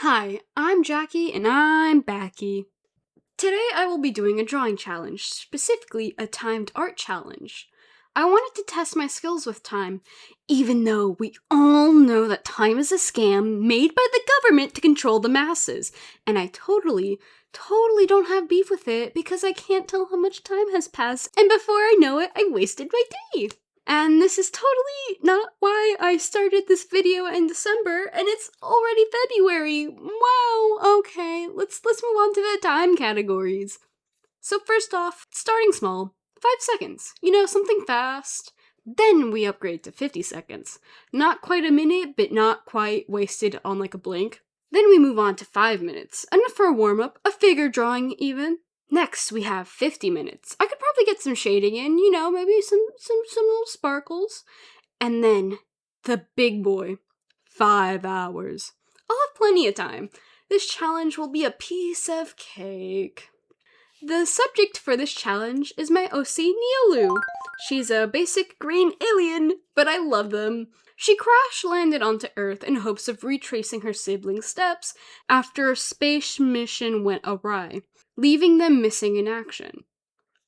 Hi, I'm Jackie and I'm backy. Today I will be doing a drawing challenge, specifically a timed art challenge. I wanted to test my skills with time, even though we all know that time is a scam made by the government to control the masses, and I totally don't have beef with it because I can't tell how much time has passed, and before I know it, I wasted my day. And this is totally not why I started this video in December, and it's already February. Wow, okay, let's move on to the time categories. So first off, starting small, 5 seconds. You know, something fast. Then we upgrade to 50 seconds. Not quite a minute, but not quite wasted on like a blink. Then we move on to 5 minutes, enough for a warm-up, a figure drawing even. Next, we have 50 minutes. I could probably get some shading in, you know, maybe some little sparkles. And then, the big boy, 5 hours. I'll have plenty of time. This challenge will be a piece of cake. The subject for this challenge is my OC Neolu. She's a basic green alien, but I love them. She crash-landed onto Earth in hopes of retracing her siblings' steps after a space mission went awry, leaving them missing in action.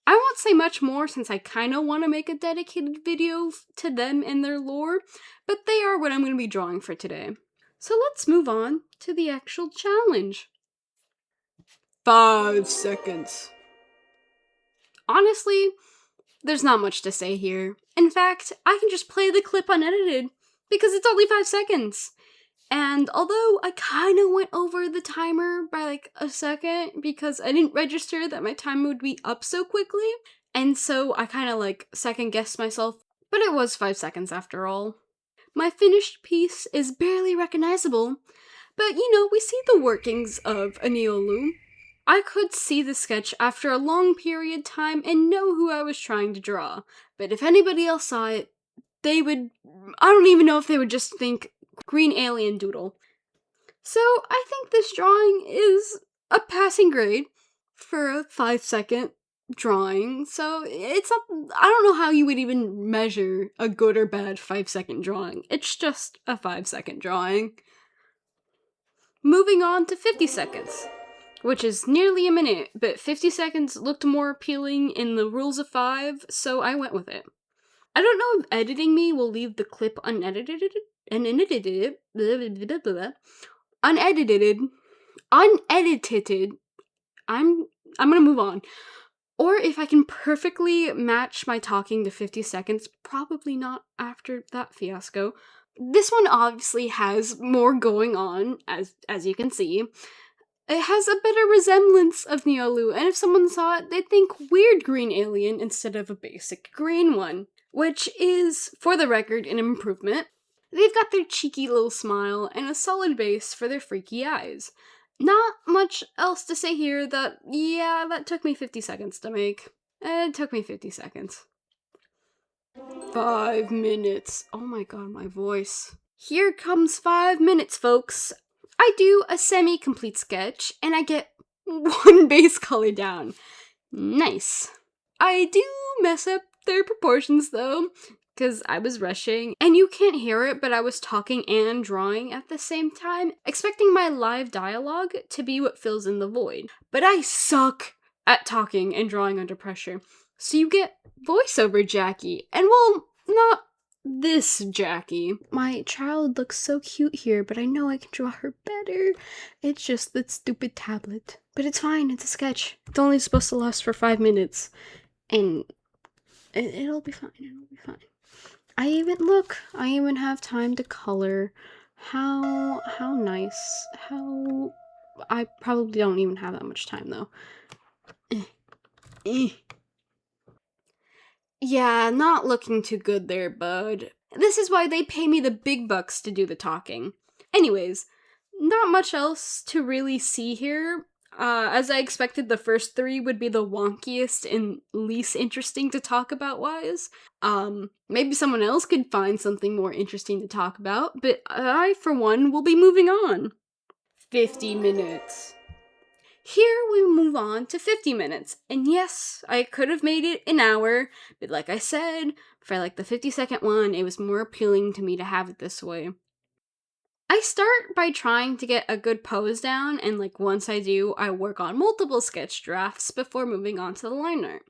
I won't say much more since I kinda want to make a dedicated video to them and their lore, but they are what I'm going to be drawing for today. So let's move on to the actual challenge. 5 seconds. Honestly, there's not much to say here. In fact, I can just play the clip unedited, because it's only 5 seconds. And although I kind of went over the timer by like a second because I didn't register that my timer would be up so quickly, and so I kind of like second guessed myself, but it was 5 seconds after all. My finished piece is barely recognizable, but you know, we see the workings of a Neolu. I could see the sketch after a long period time and know who I was trying to draw, but if anybody else saw it, they would, I don't even know if they would just think green alien doodle. So I think this drawing is a passing grade for a 5 second drawing. So it's not, I don't know how you would even measure a good or bad 5 second drawing. It's just a 5 second drawing. Moving on to 50 seconds, which is nearly a minute, but 50 seconds looked more appealing in the rules of 5, so I went with it. I don't know if editing me will leave the clip unedited, unedited, I'm gonna move on. Or if I can perfectly match my talking to 50 seconds, probably not after that fiasco. This one obviously has more going on, as you can see. It has a better resemblance of Neolu, and if someone saw it, they'd think weird green alien instead of a basic green one, which is, for the record, an improvement. They've got their cheeky little smile and a solid base for their freaky eyes. Not much else to say here that took me 50 seconds to make. It took me 50 seconds. 5 minutes. Oh my god, my voice. Here comes 5 minutes, folks. I do a semi-complete sketch, and I get 1 base color down. Nice. I do mess up their proportions, though, because I was rushing, and you can't hear it, but I was talking and drawing at the same time, expecting my live dialogue to be what fills in the void. But I suck at talking and drawing under pressure, so you get voiceover Jackie, and well, not this Jackie. My child looks so cute here, but I know I can draw her better. It's just that stupid tablet. But it's fine, it's a sketch. It's only supposed to last for 5 minutes. And it'll be fine, it'll be fine. I even have time to color. How nice. I probably don't even have that much time though. Yeah, not looking too good there, bud. This is why they pay me the big bucks to do the talking. Anyways, not much else to really see here. As I expected, the first 3 would be the wonkiest and least interesting to talk about wise. Maybe someone else could find something more interesting to talk about, but I, for one, will be moving on. 50 minutes. Here we move on to 50 minutes, and yes, I could have made it an hour, but like I said, for like the 50-second one, it was more appealing to me to have it this way. I start by trying to get a good pose down, and once I do, I work on multiple sketch drafts before moving on to the line art.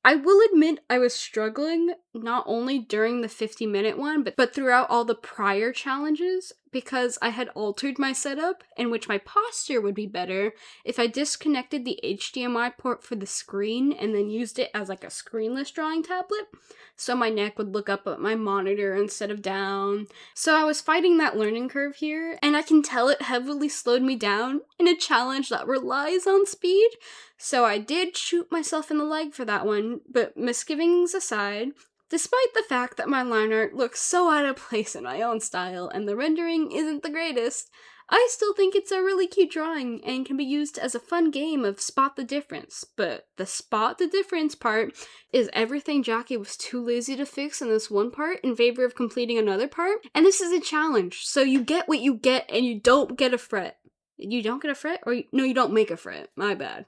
I will admit I was struggling not only during the 50-minute one, but throughout all the prior challenges, because I had altered my setup in which my posture would be better if I disconnected the HDMI port for the screen and then used it as a screenless drawing tablet, so my neck would look up at my monitor instead of down. So I was fighting that learning curve here, and I can tell it heavily slowed me down in a challenge that relies on speed. So I did shoot myself in the leg for that one, but misgivings aside, despite the fact that my line art looks so out of place in my own style and the rendering isn't the greatest, I still think it's a really cute drawing and can be used as a fun game of spot the difference. But the spot the difference part is everything Jackie was too lazy to fix in this one part in favor of completing another part, and this is a challenge, so you get what you get and you don't get a fret. You don't get a fret? No, you don't make a fret. My bad.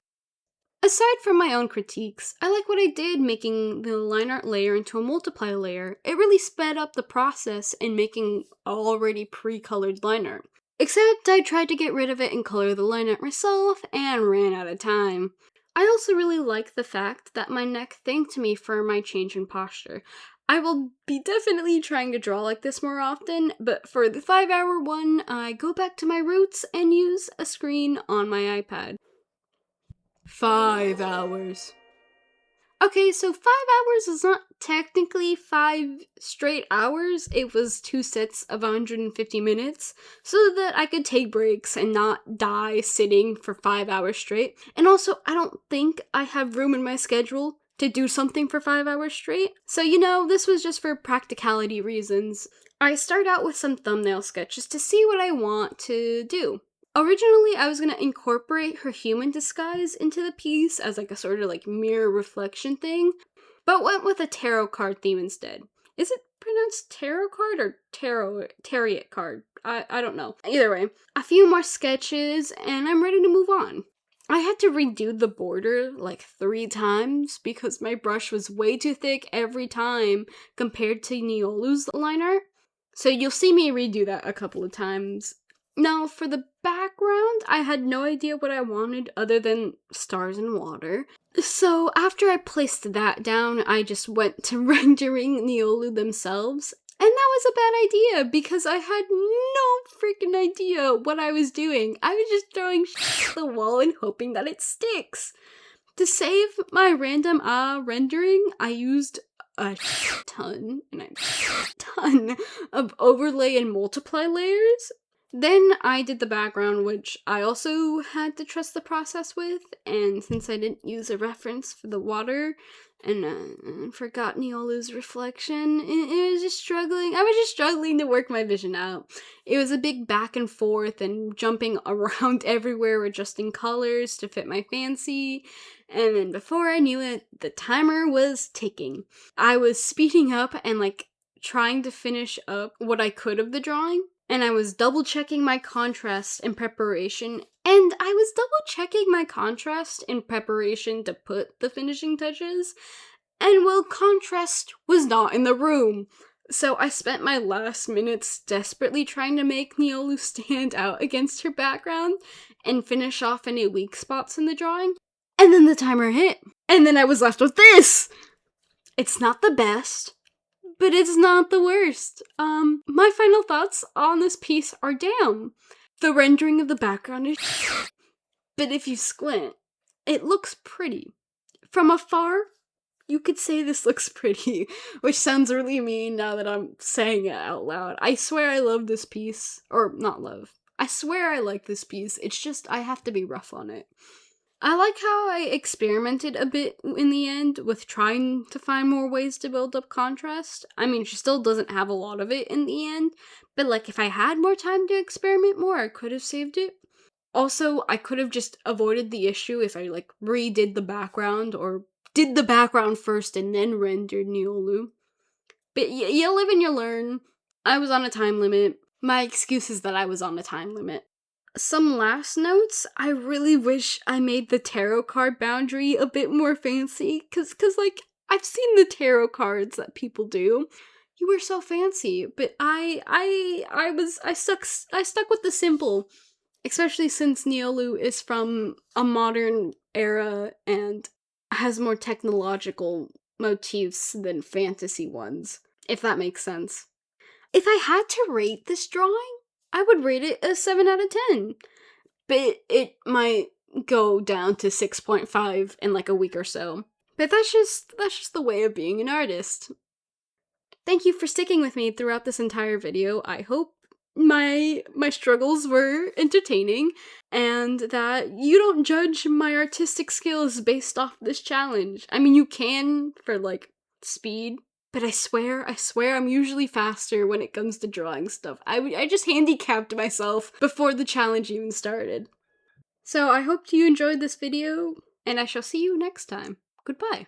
Aside from my own critiques, I like what I did making the line art layer into a multiply layer. It really sped up the process in making already pre-colored line art. Except I tried to get rid of it and color the line art myself and ran out of time. I also really like the fact that my neck thanked me for my change in posture. I will be definitely trying to draw like this more often, but for the 5-hour one, I go back to my roots and use a screen on my iPad. 5 hours. Okay, so 5 hours is not technically 5 straight hours. It was 2 sets of 150 minutes, so that I could take breaks and not die sitting for 5 hours straight. And also, I don't think I have room in my schedule to do something for 5 hours straight. So, this was just for practicality reasons. I start out with some thumbnail sketches to see what I want to do. Originally, I was going to incorporate her human disguise into the piece as a sort of mirror reflection thing, but went with a tarot card theme instead. Is it pronounced tarot card or tarot card? I don't know. Either way, a few more sketches and I'm ready to move on. I had to redo the border 3 times because my brush was way too thick every time compared to Niolu's line art. So you'll see me redo that a couple of times. Now, for the background, I had no idea what I wanted other than stars and water. So after I placed that down, I just went to rendering Niolu themselves. And that was a bad idea because I had no freaking idea what I was doing. I was just throwing shit at the wall and hoping that it sticks. To save my random rendering, I used a ton of overlay and multiply layers. Then I did the background, which I also had to trust the process with, and since I didn't use a reference for the water and forgot Niolu's reflection, it was just struggling. I was just struggling to work my vision out. It was a big back and forth and jumping around everywhere, adjusting colors to fit my fancy, and then before I knew it, the timer was ticking. I was speeding up and trying to finish up what I could of the drawing. And I was double checking my contrast in preparation to put the finishing touches. And well, contrast was not in the room. So I spent my last minutes desperately trying to make Niolu stand out against her background and finish off any weak spots in the drawing. And then the timer hit. And then I was left with this! It's not the best, but it's not the worst. My final thoughts on this piece are damn. The rendering of the background is but if you squint, it looks pretty. From afar, you could say this looks pretty, which sounds really mean now that I'm saying it out loud. I swear I love this piece. Or, not love. I swear I like this piece, it's just I have to be rough on it. I like how I experimented a bit in the end with trying to find more ways to build up contrast. I mean, she still doesn't have a lot of it in the end, but if I had more time to experiment more, I could have saved it. Also, I could have just avoided the issue if I redid the background or did the background first and then rendered Niolu. But you live and you learn. I was on a time limit. My excuse is that I was on a time limit. Some last notes, I really wish I made the tarot card boundary a bit more fancy, cause I've seen the tarot cards that people do, You were so fancy, but I stuck with the simple, especially since Neolu is from a modern era and has more technological motifs than fantasy ones, if that makes sense. If I had to rate this drawing, I would rate it a 7 out of 10. But it might go down to 6.5 in like a week or so. But that's just the way of being an artist. Thank you for sticking with me throughout this entire video. I hope my struggles were entertaining and that you don't judge my artistic skills based off this challenge. I mean, you can for like speed, but I swear I'm usually faster when it comes to drawing stuff. I just handicapped myself before the challenge even started. So I hope you enjoyed this video, and I shall see you next time. Goodbye.